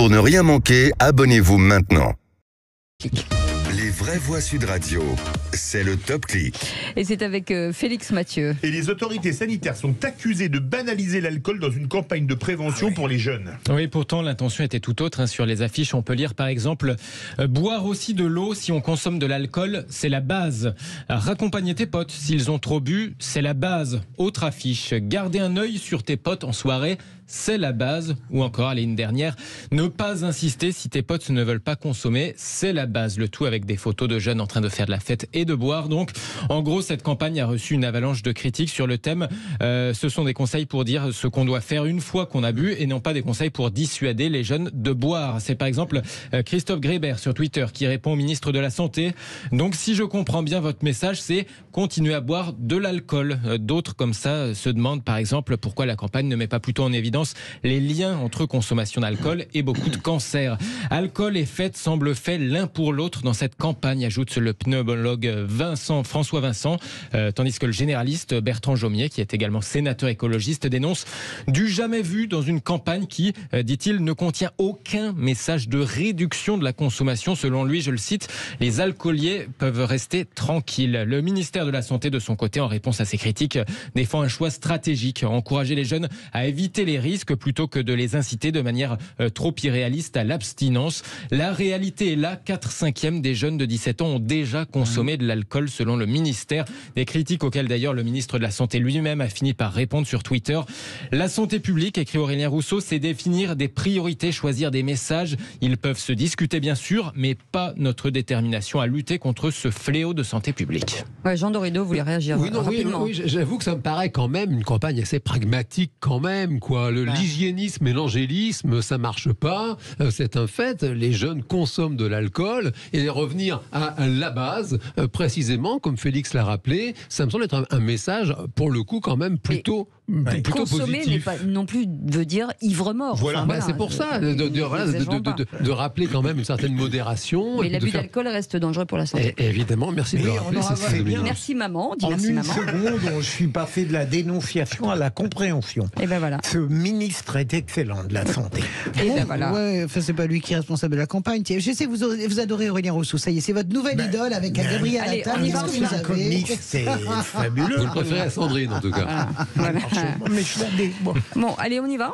Pour ne rien manquer, abonnez-vous maintenant. Les vraies voix Sud Radio, c'est le Top Clic. Et c'est avec Félix Mathieu. Et les autorités sanitaires sont accusées de banaliser l'alcool dans une campagne de prévention pour les jeunes. Oui, pourtant l'intention était tout autre. Sur les affiches, on peut lire par exemple boire aussi de l'eau si on consomme de l'alcool, c'est la base. Raccompagner tes potes s'ils ont trop bu, c'est la base. Autre affiche, garder un œil sur tes potes en soirée, c'est la base. Ou encore, allez, une dernière, ne pas insister si tes potes ne veulent pas consommer, c'est la base. Le tout avec des photos de jeunes en train de faire de la fête et de boire. Donc, en gros, cette campagne a reçu une avalanche de critiques sur le thème. Ce sont des conseils pour dire ce qu'on doit faire une fois qu'on a bu et non pas des conseils pour dissuader les jeunes de boire. C'est par exemple Christophe Grébert sur Twitter qui répond au ministre de la Santé. Donc, si je comprends bien votre message, c'est continuer à boire de l'alcool. D'autres, comme ça, se demandent par exemple pourquoi la campagne ne met pas plutôt en évidence les liens entre consommation d'alcool et beaucoup de cancers. Alcool et fête semblent faits l'un pour l'autre dans cette campagne, ajoute le pneumologue François Vincent, tandis que le généraliste Bertrand Jomier, qui est également sénateur écologiste, dénonce du jamais vu dans une campagne qui, dit-il, ne contient aucun message de réduction de la consommation. Selon lui, je le cite, les alcooliers peuvent rester tranquilles. Le ministère de la Santé, de son côté, en réponse à ces critiques, défend un choix stratégique, encourager les jeunes à éviter les risques plutôt que de les inciter de manière trop irréaliste à l'abstinence. La réalité est là, 4/5 des jeunes de 17 ans ont déjà consommé de l'alcool selon le ministère. Des critiques auxquelles d'ailleurs le ministre de la Santé lui-même a fini par répondre sur Twitter. La santé publique, écrit Aurélien Rousseau, c'est définir des priorités, choisir des messages. Ils peuvent se discuter bien sûr, mais pas notre détermination à lutter contre ce fléau de santé publique. Ouais, Jean Dorido voulait réagir rapidement. Oui, j'avoue que ça me paraît quand même une campagne assez pragmatique quand même, quoi. L'hygiénisme et l'angélisme, ça marche pas. C'est un fait. Les jeunes consomment de l'alcool et revenir à la base, précisément, comme Félix l'a rappelé, ça me semble être un message, pour le coup, quand même plutôt consommer, positif. mais pas non plus veut dire ivre-mort. Voilà. Enfin, C'est pour ça, de rappeler quand même une certaine modération. Mais l'abus d'alcool reste dangereux pour la santé. Évidemment, merci de le rappeler. C'est bien. Merci maman. En Merci une maman. seconde, je suis passé de la dénonciation à la compréhension. Et ben voilà. Ce ministre est excellent de la santé. Et ben voilà. Ouais, enfin, c'est pas lui qui est responsable de la campagne. Je sais que vous adorez Aurélien Rousseau. Ça y est, c'est votre nouvelle idole avec Gabriel allez, Attal. on y va, Qu'est-ce on y que va. vous avez Comique, c'est fabuleux. Vous le préférez à Sandrine, en tout cas. Voilà. Mais je suis Bon, allez, on y va.